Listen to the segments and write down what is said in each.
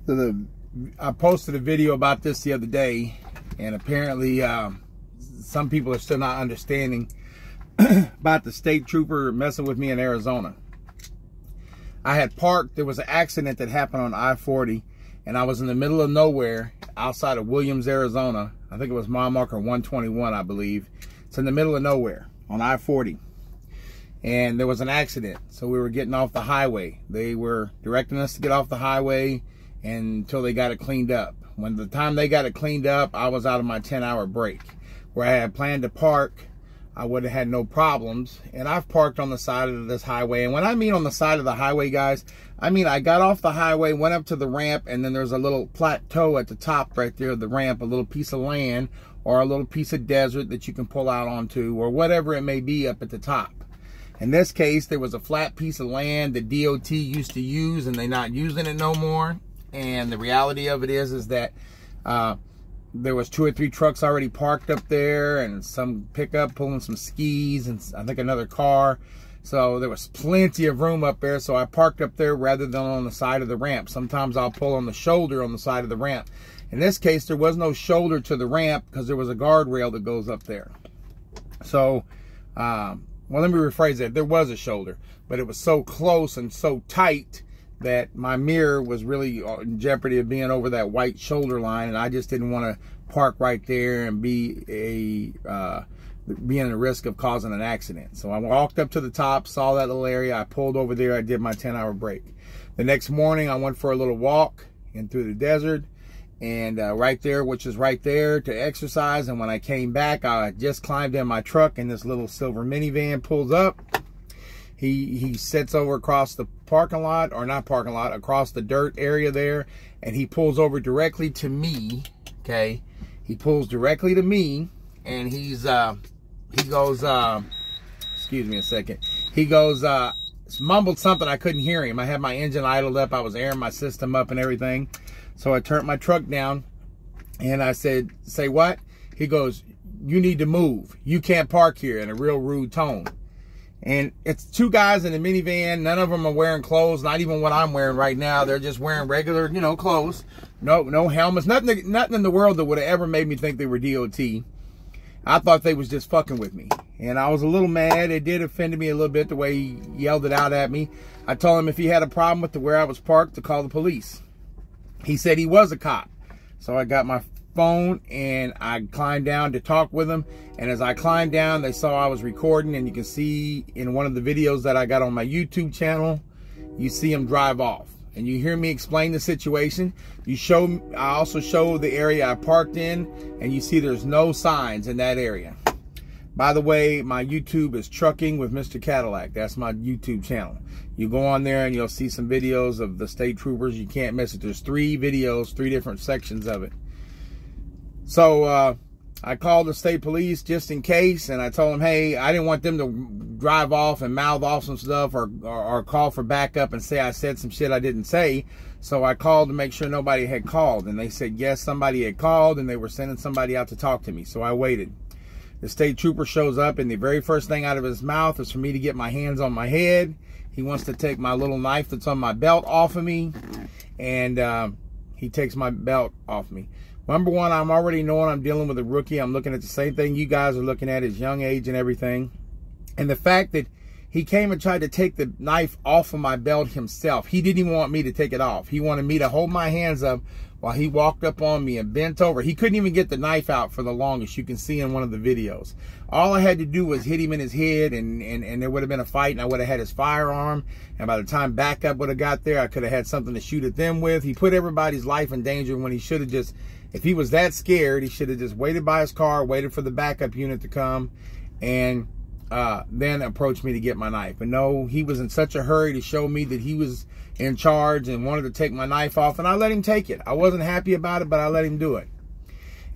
I posted a video about this the other day, and apparently some people are still not understanding about the state trooper messing with me in Arizona. I had parked. There was an accident that happened on I-40, and I was in the middle of nowhere outside of Williams, Arizona. I think it was mile marker 121, I believe. It's in the middle of nowhere on I-40. And there was an accident. So we were getting off the highway. They were directing us to get off the highway until they got it cleaned up. When the time they got it cleaned up, I was out of my 10-hour break. Where I had planned to park, I would have had no problems. And I've parked on the side of this highway. And when I mean on the side of the highway, guys, I mean I got off the highway, went up to the ramp, and then there's a little plateau at the top right there of the ramp, a little piece of land or a little piece of desert that you can pull out onto, or whatever it may be up at the top. In this case, there was a flat piece of land that DOT used to use, and they're not using it no more. And the reality of it is that there was 2 or 3 trucks already parked up there, and some pickup pulling some skis, and I think another car. So there was plenty of room up there, so I parked up there rather than on the side of the ramp. Sometimes I'll pull on the shoulder on the side of the ramp. In this case, there was no shoulder to the ramp because there was a guardrail that goes up there. So, well, let me rephrase that. There was a shoulder, but it was so close and so tight that my mirror was really in jeopardy of being over that white shoulder line, and I just didn't want to park right there and be in the risk of causing an accident. So I walked up to the top, saw that little area, I pulled over there, I did my 10-hour break. The next morning, I went for a little walk in through the desert, and right there, which is right there, to exercise. And when I came back, I just climbed in my truck, and this little silver minivan pulls up. He sits over across the parking lot, or not parking lot, across the dirt area there, and he pulls over directly to me, okay? He pulls directly to me, and he goes, excuse me a second. He goes, mumbled something, I couldn't hear him. I had my engine idled up, I was airing my system up and everything. So I turned my truck down, and I said, say what? He goes, you need to move. You can't park here, in a real rude tone. And it's 2 guys in a minivan. None of them are wearing clothes, not even what I'm wearing right now. They're just wearing regular, you know, clothes. No helmets, nothing in the world that would have ever made me think they were DOT. I thought they was just fucking with me. And I was a little mad. It did offend me a little bit the way he yelled it out at me. I told him if he had a problem with where I was parked to call the police. He said he was a cop. So I got my phone and I climbed down to talk with him. And as I climbed down, they saw I was recording, and you can see in one of the videos that I got on my YouTube channel, you see him drive off. And you hear me explain the situation. I also show the area I parked in, and you see there's no signs in that area. By the way, my YouTube is Trucking with Mr. Cadillac. That's my YouTube channel. You go on there and you'll see some videos of the state troopers. You can't miss it. There's 3 videos, 3 different sections of it. So I called the state police just in case, and I told them, hey, I didn't want them to drive off and mouth off some stuff or call for backup and say I said some shit I didn't say. So I called to make sure nobody had called, and they said yes, somebody had called, and they were sending somebody out to talk to me. So I waited. The state trooper shows up, and the very first thing out of his mouth is for me to get my hands on my head. He wants to take my little knife that's on my belt off of me, and he takes my belt off me. Number one, I'm already knowing I'm dealing with a rookie. I'm looking at the same thing you guys are looking at, his young age and everything. And the fact that he came and tried to take the knife off of my belt himself. He didn't even want me to take it off. He wanted me to hold my hands up while he walked up on me and bent over. He couldn't even get the knife out for the longest. You can see in one of the videos. All I had to do was hit him in his head, and there would have been a fight, and I would have had his firearm. And by the time backup would have got there, I could have had something to shoot at them with. He put everybody's life in danger when he should have just, if he was that scared, he should have just waited by his car, waited for the backup unit to come, and then approached me to get my knife. But no, he was in such a hurry to show me that he was in charge and wanted to take my knife off, and I let him take it. I wasn't happy about it, but I let him do it.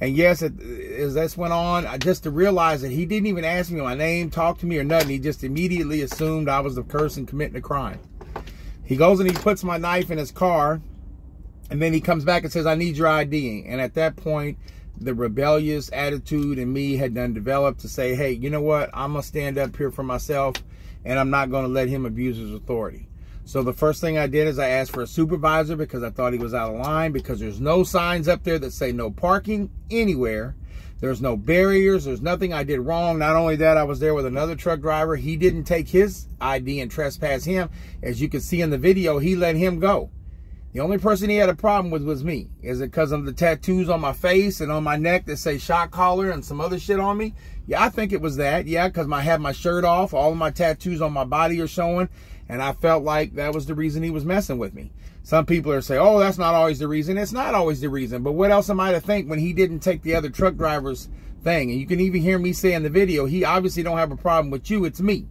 And yes, as this went on, just to realize that he didn't even ask me my name, talk to me or nothing. He just immediately assumed I was the person committing a crime. He goes and he puts my knife in his car, and then he comes back and says, I need your ID. And at that point, the rebellious attitude in me had done developed to say, hey, you know what? I'm going to stand up here for myself, and I'm not going to let him abuse his authority. So the first thing I did is I asked for a supervisor because I thought he was out of line, because there's no signs up there that say no parking anywhere. There's no barriers. There's nothing I did wrong. Not only that, I was there with another truck driver. He didn't take his ID and trespass him. As you can see in the video, he let him go. The only person he had a problem with was me. Is it because of the tattoos on my face and on my neck that say shot caller and some other shit on me? Yeah, I think it was that. Yeah, because I had my shirt off. All of my tattoos on my body are showing. And I felt like that was the reason he was messing with me. Some people are saying, oh, that's not always the reason. It's not always the reason. But what else am I to think when he didn't take the other truck driver's thing? And you can even hear me say in the video, he obviously don't have a problem with you. It's me.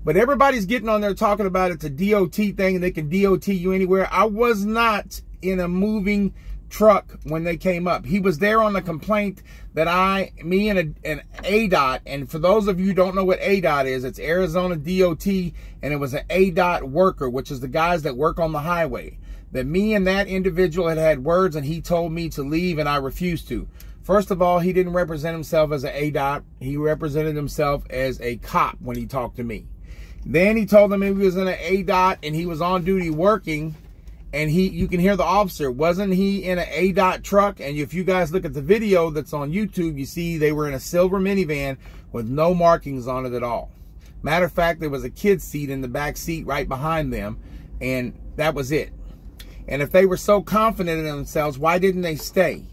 But everybody's getting on there talking about it's a DOT thing and they can DOT you anywhere. I was not in a moving truck when they came up. He was there on the complaint that me and an ADOT, and for those of you who don't know what ADOT is, it's Arizona DOT, and it was an ADOT worker, which is the guys that work on the highway, that me and that individual had words and he told me to leave and I refused to. First of all, he didn't represent himself as an ADOT. He represented himself as a cop when he talked to me. Then he told them he was in an ADOT and he was on duty working. And you can hear the officer. Wasn't he in an ADOT truck? And if you guys look at the video that's on YouTube, you see they were in a silver minivan with no markings on it at all. Matter of fact, there was a kid's seat in the back seat right behind them, and that was it. And if they were so confident in themselves, why didn't they stay?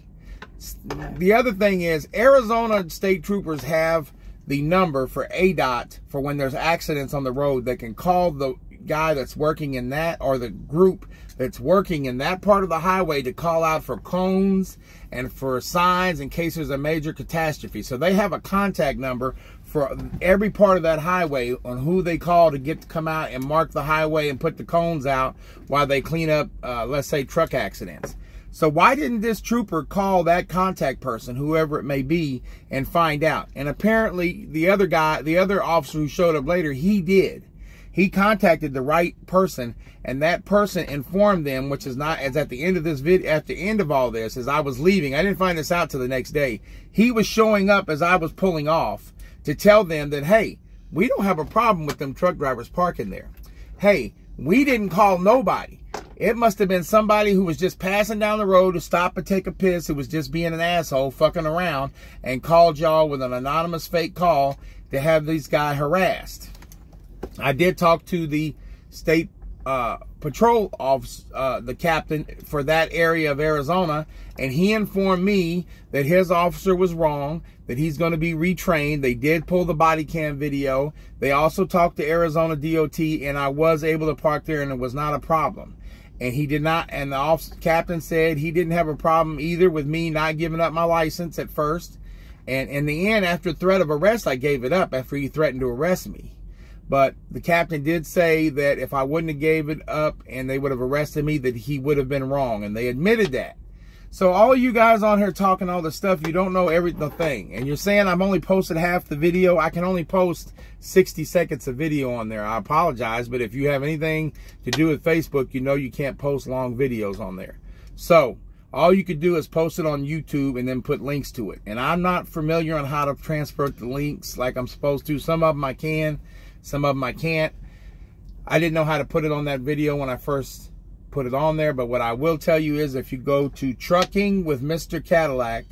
The other thing is, Arizona state troopers have the number for ADOT for when there's accidents on the road. They can call the guy that's working in that, or the group that's working in that part of the highway, to call out for cones and for signs in case there's a major catastrophe. So they have a contact number for every part of that highway on who they call to come out and mark the highway and put the cones out while they clean up, let's say, truck accidents. So why didn't this trooper call that contact person, whoever it may be, and find out? And apparently the other guy, the other officer who showed up later, he did. He contacted the right person, and that person informed them, which is not, as at the end of this video, at the end of all this, as I was leaving, I didn't find this out till the next day. He was showing up as I was pulling off to tell them that, hey, we don't have a problem with them truck drivers parking there. Hey, we didn't call nobody. It must have been somebody who was just passing down the road to stop and take a piss, who was just being an asshole, fucking around, and called y'all with an anonymous fake call to have these guys harassed. I did talk to the state patrol office, the captain for that area of Arizona, and he informed me that his officer was wrong, that he's going to be retrained. They did pull the body cam video. They also talked to Arizona DOT, and I was able to park there, and it was not a problem. And he did not, and the captain said he didn't have a problem either with me not giving up my license at first. And in the end, after threat of arrest, I gave it up after he threatened to arrest me. But the captain did say that if I wouldn't have gave it up and they would have arrested me, that he would have been wrong. And they admitted that. So all you guys on here talking all this stuff, you don't know everything. And you're saying I've only posted half the video. I can only post 60 seconds of video on there. I apologize, but if you have anything to do with Facebook, you know you can't post long videos on there. So all you could do is post it on YouTube and then put links to it. And I'm not familiar on how to transfer the links like I'm supposed to. Some of them I can, some of them I can't. I didn't know how to put it on that video when I first put it on there, but what I will tell you is if you go to Trucking with Mr. Cadillac,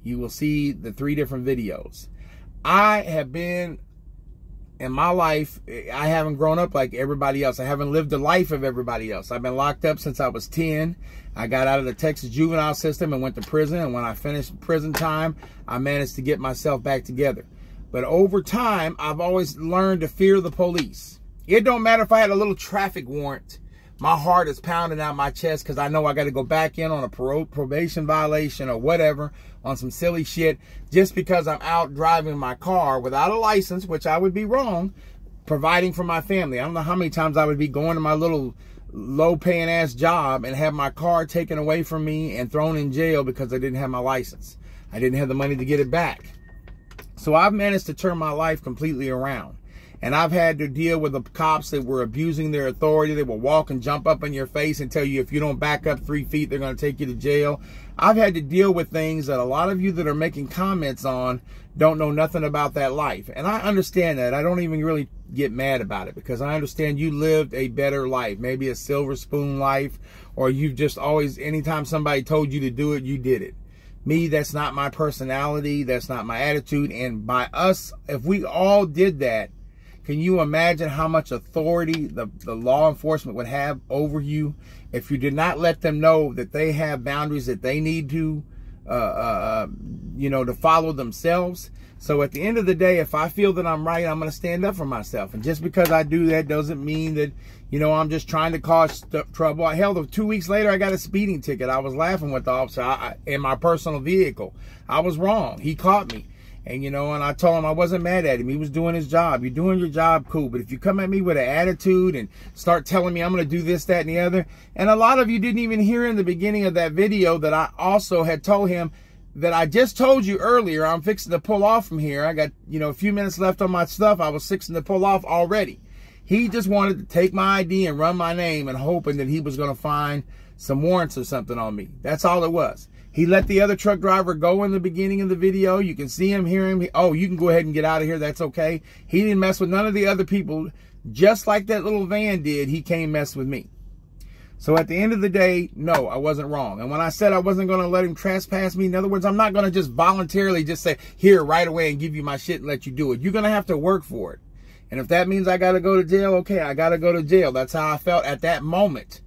you will see the 3 different videos. I have been, in my life, I haven't grown up like everybody else. I haven't lived the life of everybody else. I've been locked up since I was 10. I got out of the Texas juvenile system and went to prison, and when I finished prison time, I managed to get myself back together. But over time, I've always learned to fear the police. It don't matter if I had a little traffic warrant. My heart is pounding out my chest because I know I got to go back in on a probation violation or whatever, on some silly shit, just because I'm out driving my car without a license, which I would be wrong, providing for my family. I don't know how many times I would be going to my little low-paying ass job and have my car taken away from me and thrown in jail because I didn't have my license. I didn't have the money to get it back. So I've managed to turn my life completely around. And I've had to deal with the cops that were abusing their authority. They will walk and jump up in your face and tell you if you don't back up 3 feet, they're going to take you to jail. I've had to deal with things that a lot of you that are making comments on don't know nothing about that life. And I understand that. I don't even really get mad about it, because I understand you lived a better life, maybe a silver spoon life, or you've just always, anytime somebody told you to do it, you did it. Me, that's not my personality. That's not my attitude. And by us, if we all did that, can you imagine how much authority the law enforcement would have over you if you did not let them know that they have boundaries that they need to, you know, to follow themselves? So at the end of the day, if I feel that I'm right, I'm going to stand up for myself. And just because I do that doesn't mean that, you know, I'm just trying to cause trouble. Hell, 2 weeks later, I got a speeding ticket. I was laughing with the officer in my personal vehicle. I was wrong. He caught me. And, you know, and I told him I wasn't mad at him. He was doing his job. You're doing your job, cool. But if you come at me with an attitude and start telling me I'm going to do this, that, and the other. And a lot of you didn't even hear in the beginning of that video that I also had told him that I just told you earlier, I'm fixing to pull off from here. I got, you know, a few minutes left on my stuff. I was fixing to pull off already. He just wanted to take my ID and run my name and hoping that he was going to find some warrants or something on me. That's all it was. He let the other truck driver go in the beginning of the video. You can see him, hear him. Oh, you can go ahead and get out of here. That's okay. He didn't mess with none of the other people. Just like that little van did, he came mess with me. So at the end of the day, no, I wasn't wrong. And when I said I wasn't going to let him trespass me, in other words, I'm not going to just voluntarily just say, here, right away and give you my shit and let you do it. You're going to have to work for it. And if that means I got to go to jail, okay, I got to go to jail. That's how I felt at that moment.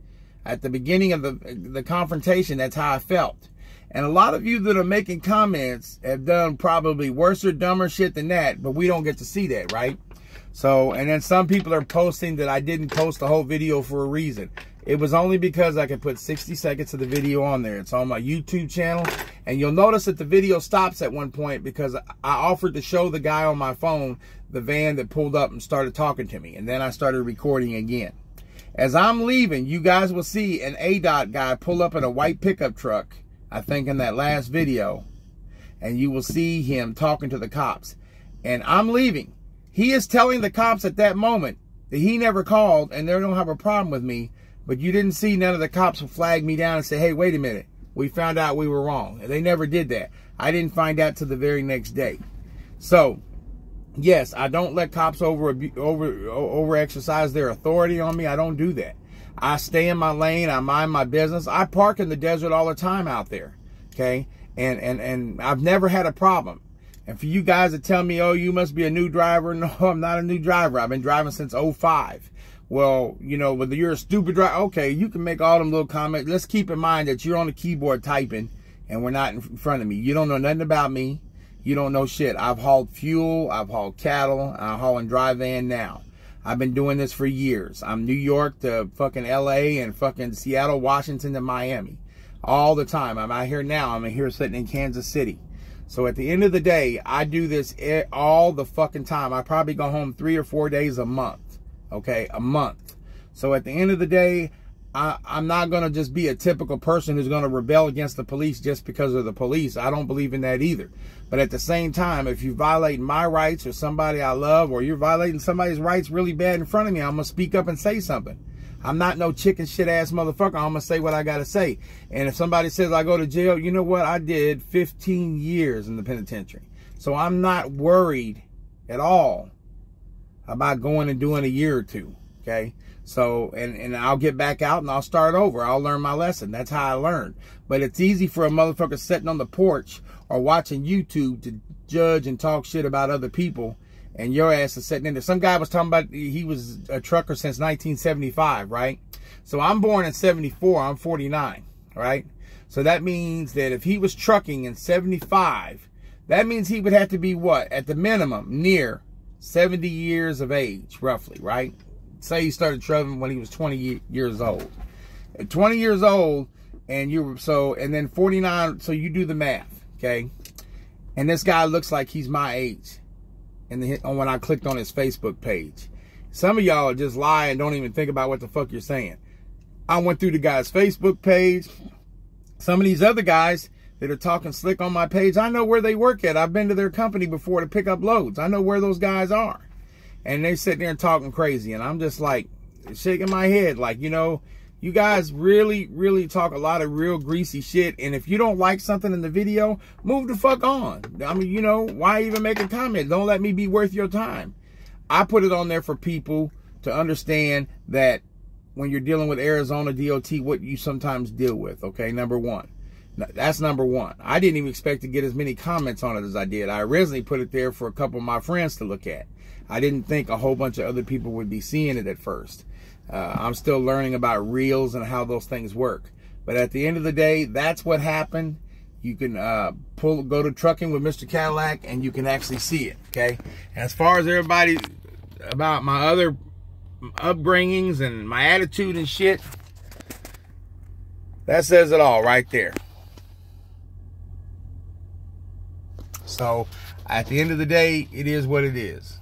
At the beginning of the confrontation, that's how I felt. And a lot of you that are making comments have done probably worse or dumber shit than that, but we don't get to see that, right? So, and then some people are posting that I didn't post the whole video for a reason. It was only because I could put 60 seconds of the video on there. It's on my YouTube channel. And you'll notice that the video stops at one point because I offered to show the guy on my phone the van that pulled up and started talking to me. And then I started recording again. As I'm leaving, you guys will see an ADOT guy pull up in a white pickup truck, I think in that last video. And you will see him talking to the cops. And I'm leaving. He is telling the cops at that moment that he never called and they don't have a problem with me. But you didn't see none of the cops flag me down and say, hey, wait a minute. We found out we were wrong. They never did that. I didn't find out till the very next day. So, yes, I don't let cops over exercise their authority on me. I don't do that. I stay in my lane. I mind my business. I park in the desert all the time out there. Okay? And I've never had a problem. And for you guys to tell me, oh, you must be a new driver. No, I'm not a new driver. I've been driving since 2005. Well, you know, whether you're a stupid driver, okay, you can make all them little comments. Let's keep in mind that you're on the keyboard typing and we're not in front of me. You don't know nothing about me. You don't know shit. I've hauled fuel. I've hauled cattle. I'm hauling dry van now. I've been doing this for years. I'm New York to fucking LA and fucking Seattle, Washington to Miami. All the time. I'm out here now. I'm here sitting in Kansas City. So at the end of the day, I do this all the fucking time. I probably go home 3 or 4 days a month. Okay, a month. So at the end of the day, I'm not going to just be a typical person who's going to rebel against the police just because of the police. I don't believe in that either. But at the same time, if you violate my rights or somebody I love, or you're violating somebody's rights really bad in front of me, I'm going to speak up and say something. I'm not no chicken shit ass motherfucker. I'm going to say what I got to say. And if somebody says I go to jail, you know what? I did 15 years in the penitentiary. So I'm not worried at all about going and doing a year or two, okay? So, and I'll get back out and I'll start over. I'll learn my lesson. That's how I learned. But it's easy for a motherfucker sitting on the porch or watching YouTube to judge and talk shit about other people, and your ass is sitting in there. Some guy was talking about he was a trucker since 1975, right? So I'm born in 74. I'm 49, right? So that means that if he was trucking in 75, that means he would have to be what? At the minimum, near 70 years of age, roughly, right? Say he started trucking when he was 20 years old. At 20 years old, and you were and then 49, so you do the math, okay? And this guy looks like he's my age. And when I clicked on his Facebook page. Some of y'all just lie and don't even think about what the fuck you're saying. I went through the guy's Facebook page. Some of these other guys that are talking slick on my page, I know where they work at. I've been to their company before to pick up loads. I know where those guys are. and they sitting there and talking crazy, and I'm just like shaking my head, like, you know, you guys really talk a lot of real greasy shit, and if you don't like something in the video, move the fuck on. I mean, you know, why even make a comment? Don't let me be worth your time. I put it on there for people to understand that when you're dealing with Arizona DOT, what you sometimes deal with, okay? Number one. That's number one. I didn't even expect to get as many comments on it as I did. I originally put it there for a couple of my friends to look at. I didn't think a whole bunch of other people would be seeing it at first. I'm still learning about reels and how those things work. But at the end of the day, that's what happened. You can go to Trucking with Mr. Cadillac and you can actually see it, okay? As far as everybody about my other upbringings and my attitude and shit, that says it all right there. So at the end of the day, it is what it is.